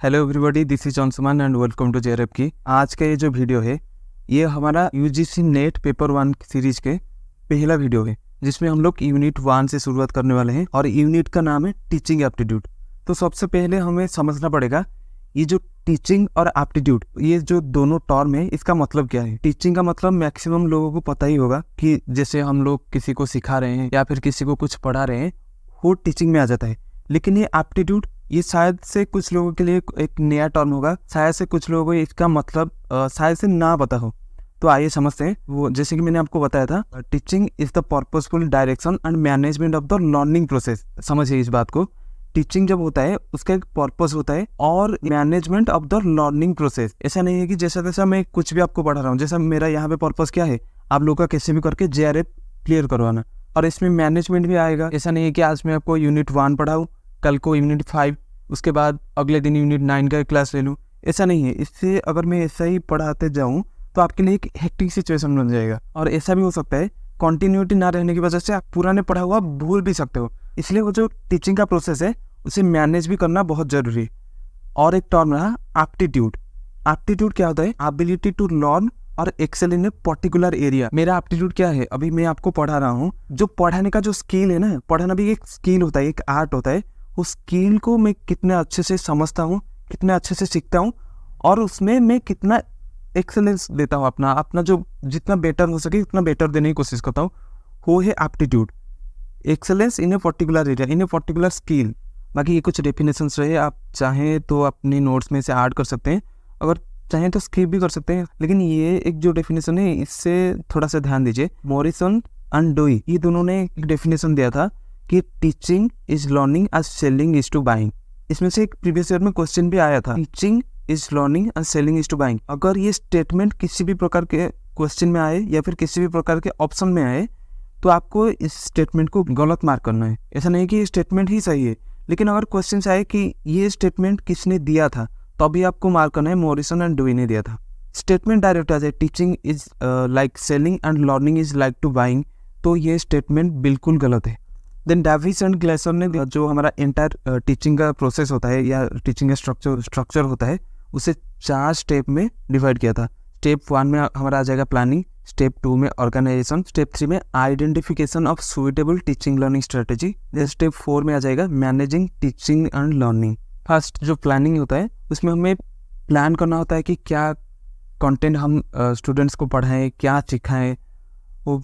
Hello everybody, this is Anshuman and welcome to JRF की। आज का ये जो वीडियो है ये हमारा यूजीसी नेट पेपर 1 सीरीज के पहला वीडियो है, जिसमें हम लोग यूनिट 1 से शुरुआत करने वाले हैं और यूनिट का नाम है टीचिंग एप्टीट्यूड। तो सबसे पहले हमें समझना पड़ेगा ये जो टीचिंग और एप्टीट्यूड, ये जो दोनों टर्म है, इसका मतलब क्या है। टीचिंग का मतलब मैक्सिमम लोगों को पता ही होगा कि जैसे हम लोग किसी को सिखा रहे हैं या फिर किसी को कुछ पढ़ा रहे हैं, वो टीचिंग में आ जाता है। लेकिन ये एप्टीट्यूड, ये शायद से कुछ लोगों के लिए एक नया टर्म होगा, शायद से कुछ लोगों को इसका मतलब शायद से ना पता हो। तो आइए समझते हैं। वो जैसे कि मैंने आपको बताया था, teaching is the purposeful direction and management of the learning process. समझिए इस बात को। टीचिंग जब होता है उसका एक पर्पस होता है और management of the learning process. ऐसा नहीं है कि जैसा तैसा मैं कुछ भी आपको पढ़ा रहा हूँ। जैसा मेरा यहाँ पे पर्पस क्या है, आप लोगों का कैसे भी करके जेआरएफ क्लियर करवाना, और इसमें मैनेजमेंट भी आएगा। ऐसा नहीं है कि आज मैं आपको यूनिट 1 पढ़ाऊँ, कल को यूनिट 5, उसके बाद अगले दिन यूनिट 9 का क्लास ले लूँ। ऐसा नहीं है। इससे अगर मैं ऐसा ही पढ़ाते जाऊँ तो आपके लिए एक हेक्टिक सिचुएशन बन जाएगा। और ऐसा भी हो सकता है कंटिन्यूटी ना रहने की वजह से आप पुराने पढ़ा हुआ भूल भी सकते हो। इसलिए वो जो टीचिंग का प्रोसेस है उसे मैनेज भी करना बहुत जरूरी है। और एक टर्म रहा एप्टीट्यूड। एप्टीट्यूड क्या होता है? एबिलिटी टू लर्न और excel in a particular area. मेरा एप्टीट्यूड क्या है? अभी मैं आपको पढ़ा रहा हूँ, जो पढ़ाने का जो स्किल है ना, पढ़ाना भी एक स्किल होता है, एक आर्ट होता है। उस स्किल को मैं कितने अच्छे से समझता हूँ, कितने अच्छे से सीखता हूँ, और उसमें मैं कितना एक्सेलेंस देता हूँ, अपना जो जितना बेटर हो सके उतना बेटर देने की कोशिश करता हूँ, वो है aptitude. Excellence in a particular area, in a particular skill. बाकी ये कुछ डेफिनेशंस रहे, आप चाहें तो अपनी नोट्स में से ऐड कर सकते हैं, अगर चाहें तो स्किप भी कर सकते हैं। लेकिन ये एक जो डेफिनेशन है इससे थोड़ा सा ध्यान दीजिए। मॉरिसन एंड डोई, ये दोनों ने एक डेफिनेशन दिया था कि teaching is learning as selling is to buying. इसमें से एक प्रीवियस ईयर में क्वेश्चन भी आया था, teaching is learning as selling is to buying. अगर ये स्टेटमेंट किसी भी प्रकार के क्वेश्चन में आए या फिर किसी भी प्रकार के ऑप्शन में आए तो आपको इस स्टेटमेंट को गलत मार्क करना है। ऐसा नहीं कि ये स्टेटमेंट ही सही है, लेकिन अगर क्वेश्चन आए कि ये स्टेटमेंट किसने दिया था, तभी आपको मार्क करना है मॉरिसन एंड डोई ने दिया था। स्टेटमेंट डायरेक्ट आ जाए teaching is like selling and learning is like to buying, तो ये स्टेटमेंट बिल्कुल गलत है। देन डेविस एंड ग्लेसर ने जो हमारा एंटायर टीचिंग का प्रोसेस होता है या टीचिंग का स्ट्रक्चर होता है, उसे 4 स्टेप में डिवाइड किया था। स्टेप 1 में हमारा आ जाएगा प्लानिंग, स्टेप 2 में ऑर्गेनाइजेशन, स्टेप 3 में identification of suitable teaching learning strategy, then step 4 में आ जाएगा managing teaching and learning. First जो प्लानिंग होता है उसमें हमें प्लान करना होता है कि क्या कंटेंट हम स्टूडेंट्स को पढ़ाएं, क्या सिखाएं। वो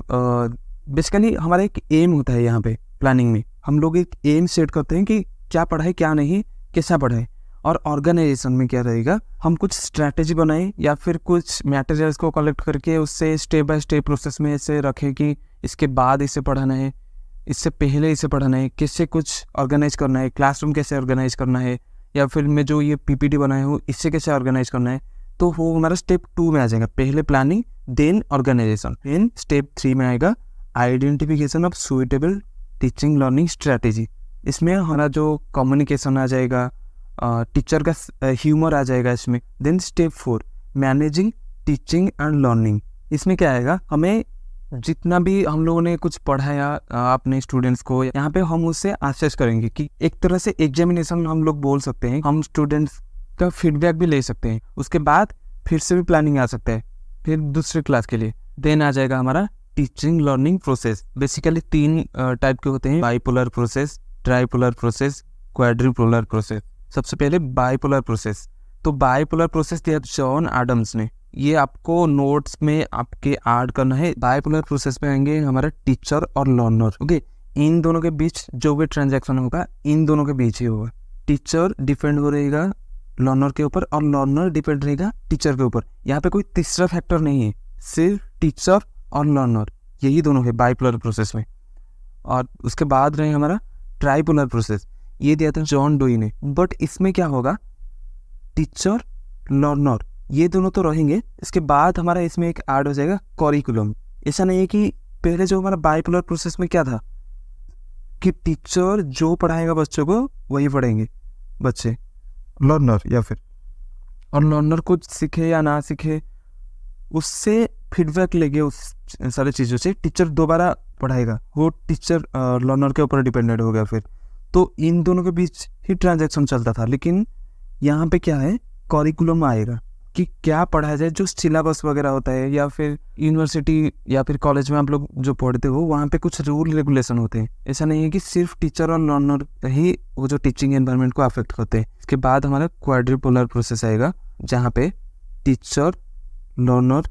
बेसिकली हमारा एक एम होता है। यहाँ पे प्लानिंग में हम लोग एक एम सेट करते हैं कि क्या पढ़ाएं, क्या नहीं, कैसा पढ़ाएं। और ऑर्गेनाइजेशन में क्या रहेगा, हम कुछ स्ट्रैटेजी बनाएं या फिर कुछ मटेरियल्स को कलेक्ट करके उससे स्टेप बाय स्टेप प्रोसेस में ऐसे रखें कि इसके बाद इसे पढ़ाना है, इससे पहले इसे पढ़ाना है, किससे कुछ ऑर्गेनाइज करना है, क्लासरूम कैसे ऑर्गेनाइज करना है, या फिर मैं जो ये पीपीटी बनाया हूँ इससे कैसे ऑर्गेनाइज करना है। तो वो हमारा स्टेप 2 में आ जाएगा। पहले planning, then organisation, then step 3 में आएगा identification of suitable teaching learning strategy. इसमें हमारा जो कम्युनिकेशन आ जाएगा, टीचर का ह्यूमर आ जाएगा इसमें। Then step 4 managing teaching and learning. इसमें क्या आएगा, हमें जितना भी हम लोगों ने कुछ पढ़ाया अपने स्टूडेंट्स को, यहाँ पे हम उससे असेस करेंगे कि एक तरह से एग्जामिनेशन हम लोग बोल सकते हैं। हम स्टूडेंट्स का फीडबैक भी ले सकते हैं। उसके बाद फिर से भी प्लानिंग आ सकता है, फिर दूसरे क्लास के लिए। देन आ जाएगा हमारा teaching learning process. Basically 3 type के होते हैं, bipolar process, tripolar process, quadripolar process. सबसे पहले बाइपोलर प्रोसेस। तो बाइपोलर प्रोसेस दिया जॉन एडम्स ने, ये आपको नोट्स में आपके ऐड करना है। बाइपोलर प्रोसेस में आएंगे हमारा टीचर और लर्नर। ओके, इन दोनों के बीच जो भी ट्रांजैक्शन होगा इन दोनों के बीच ही होगा। टीचर डिपेंड हो रहेगा लर्नर के ऊपर और लर्नर डिपेंड रहेगा टीचर के ऊपर। यहाँ पे कोई तीसरा फैक्टर नहीं है, सिर्फ टीचर और लर्नर, यही दोनों है बाइपोलर प्रोसेस में। और उसके बाद रहे हमारा ट्राइपोलर प्रोसेस, ये दिया था जॉन डोई ने। बट इसमें क्या होगा, टीचर लर्नर ये दोनों तो रहेंगे, इसके बाद हमारा इसमें एक ऐड हो जाएगा करिकुलम। ऐसा नहीं है कि पहले जो हमारा बाइपोलर प्रोसेस में क्या था कि टीचर जो पढ़ाएगा बच्चों को वही पढ़ेंगे बच्चे, लर्नर या फिर, और लर्नर कुछ सीखे या ना सीखे उससे फीडबैक लेके उस सारी चीज़ों से टीचर दोबारा पढ़ाएगा, वो टीचर लर्नर के ऊपर डिपेंडेंट हो गया फिर। तो इन दोनों के बीच ही ट्रांजैक्शन चलता था। लेकिन यहाँ पे क्या है, करिकुलम आएगा कि क्या पढ़ाया जाए, जो सिलेबस वगैरह होता है, या फिर यूनिवर्सिटी या फिर कॉलेज में आप लोग जो पढ़ते हो वहाँ पे कुछ रूल रेगुलेशन होते हैं। ऐसा नहीं है कि सिर्फ टीचर और लर्नर ही वो जो टीचिंग एनवायरनमेंट को अफेक्ट करते हैं। इसके बाद हमारा क्वाड्रिपोलर प्रोसेस आएगा, जहाँ पे टीचर, लर्नर,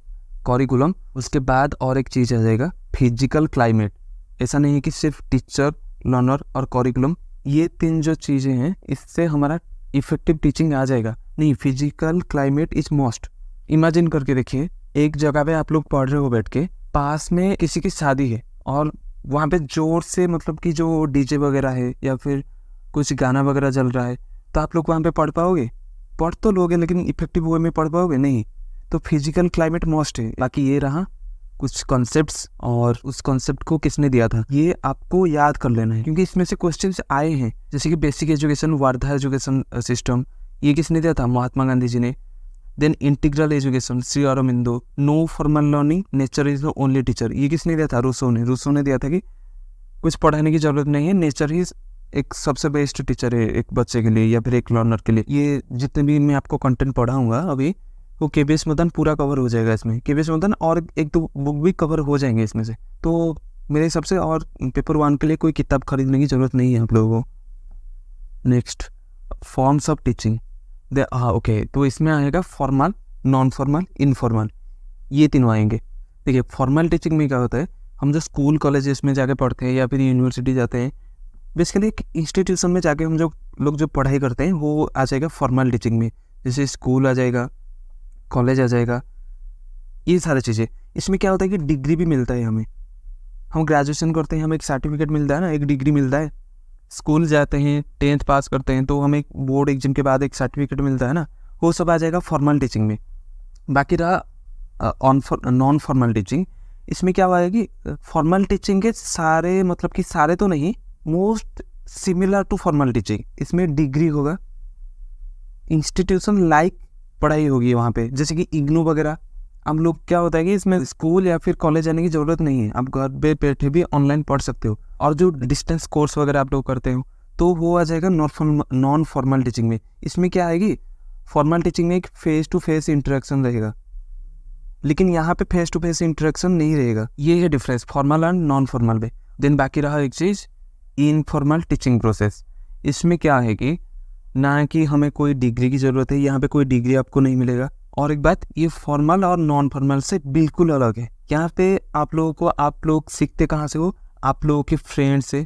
करिकुलम, उसके बाद और एक चीज़ आ जाएगा फिजिकल क्लाइमेट। ऐसा नहीं है कि सिर्फ टीचर, लर्नर और करिकुलम, ये 3 जो चीज़ें हैं इससे हमारा इफेक्टिव टीचिंग आ जाएगा। नहीं, physical climate is most. Imagine करके देखिए, एक जगह पे आप लोग पढ़ रहे हो बैठ के, पास में किसी की शादी है और वहाँ पे जोर से मतलब कि जो डीजे वगैरह है या फिर कुछ गाना वगैरह चल रहा है, तो आप लोग वहाँ पे पढ़ पाओगे? पढ़ तो लोगे, लेकिन इफेक्टिव वे में पढ़ पाओगे नहीं। तो फिजिकल क्लाइमेट मोस्ट है। बाकी ये रहा कुछ कॉन्सेप्ट्स, और उस कॉन्सेप्ट को किसने दिया था ये आपको याद कर लेना है, क्योंकि इसमें से क्वेश्चंस आए हैं। जैसे कि basic education, Wardha education system, ये किसने दिया था? महात्मा गांधी जी ने। Then integral education, Shri Aurobindo. No formal learning, nature is the only teacher, ये किसने दिया था? रूसो ने। रूसो ने दिया था कि कुछ पढ़ाने की जरूरत नहीं है, नेचर ही एक सबसे बेस्ट टीचर है एक बच्चे के लिए या फिर एक लर्नर के लिए। ये जितने भी मैं आपको कंटेंट पढ़ाऊंगा अभी, वो के.वी.एस. मदन पूरा कवर हो जाएगा इसमें। के.वी.एस. मदन और एक दो बुक भी कवर हो जाएंगे इसमें से। तो मेरे हिसाब से और पेपर 1 के लिए कोई किताब खरीदने की ज़रूरत नहीं है आप लोगों को। Next, forms of teaching. Okay, तो इसमें आएगा फॉर्मल, नॉन फॉर्मल, इनफॉर्मल, ये तीनों आएंगे। देखिए, फॉर्मल टीचिंग में क्या होता है, हम जो स्कूल कॉलेजेस में जाके पढ़ते हैं या फिर यूनिवर्सिटी जाते हैं, बेसिकली एक इंस्टीट्यूशन में जाके हम जो लोग जो पढ़ाई करते हैं वो आ जाएगा फॉर्मल टीचिंग में। जैसे स्कूल आ जाएगा, कॉलेज आ जाएगा, ये सारी चीज़ें। इसमें क्या होता है कि डिग्री भी मिलता है हमें। हम ग्रेजुएशन करते हैं, हमें एक सर्टिफिकेट मिलता है ना, एक डिग्री मिलता है। स्कूल जाते हैं, 10th पास करते हैं तो हमें एक बोर्ड एग्जाम के बाद एक सर्टिफिकेट मिलता है ना, वो सब आ जाएगा फॉर्मल टीचिंग में। बाकी रहा नॉन फॉर्मल टीचिंग। इसमें क्या हुआ है कि फॉर्मल टीचिंग के सारे, मतलब कि सारे तो नहीं, most similar to formal teaching. इसमें डिग्री होगा, इंस्टीट्यूशन लाइक पढ़ाई होगी वहाँ पे, जैसे कि इग्नू वगैरह। हम लोग क्या होता है कि इसमें स्कूल या फिर कॉलेज जाने की ज़रूरत नहीं है, आप घर पे बैठे भी ऑनलाइन पढ़ सकते हो। और जो डिस्टेंस कोर्स वगैरह आप लोग करते हो तो वो आ जाएगा नॉन फॉर्मल टीचिंग में। इसमें क्या आएगी, फॉर्मल टीचिंग में एक फेस टू फेस इंटरेक्शन रहेगा, लेकिन यहाँ पे फेस टू फेस इंटरेक्शन नहीं रहेगा। ये है difference formal and non formal में। देन बाकी रहा एक चीज़, इनफॉर्मल टीचिंग प्रोसेस। इसमें क्या है कि ना कि हमें कोई डिग्री की ज़रूरत है, यहाँ पे कोई डिग्री आपको नहीं मिलेगा। और एक बात, ये फॉर्मल और नॉन फॉर्मल से बिल्कुल अलग है। यहाँ पे आप लोग सीखते कहाँ से हो? आप लोगों के फ्रेंड से,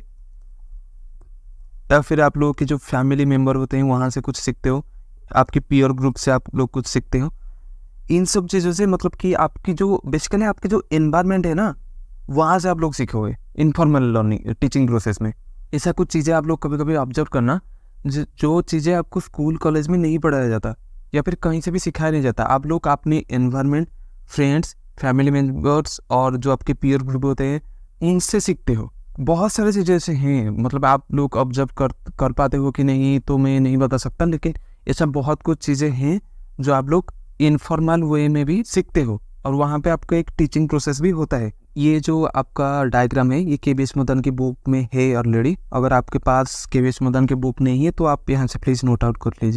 या फिर आप लोगों के जो फैमिली मेम्बर होते हैं वहाँ से कुछ सीखते हो, आपके पीयर ग्रुप से आप लोग कुछ सीखते हो। इन सब चीज़ों से, मतलब कि आपकी जो बेसिकली आपके जो एनवायरनमेंट है ना, वहाँ से आप लोग सीखोगे इनफॉर्मल लर्निंग टीचिंग प्रोसेस में। ऐसा कुछ चीज़ें आप लोग कभी कभी ऑब्जर्व करना, जो चीज़ें आपको स्कूल कॉलेज में नहीं पढ़ाया जाता या फिर कहीं से भी सिखाया नहीं जाता, आप लोग अपने एनवायरनमेंट, फ्रेंड्स, फैमिली मेम्बर्स और जो आपके पीयर ग्रुप होते हैं इनसे सीखते हो। बहुत सारे चीज़ें ऐसे हैं, मतलब आप लोग ऑब्जर्व कर पाते हो कि नहीं तो मैं नहीं बता सकता, लेकिन ऐसा बहुत कुछ चीज़ें हैं जो आप लोग इनफॉर्मल वे में भी सीखते हो, और वहाँ पे आपका एक टीचिंग प्रोसेस भी होता है। ये जो आपका डायग्राम है ये के.वी.एस. मदन की बुक में है ऑलरेडी। अगर आपके पास के.वी.एस. मदन की बुक नहीं है तो आप यहाँ से प्लीज़ नोट आउट कर लीजिए।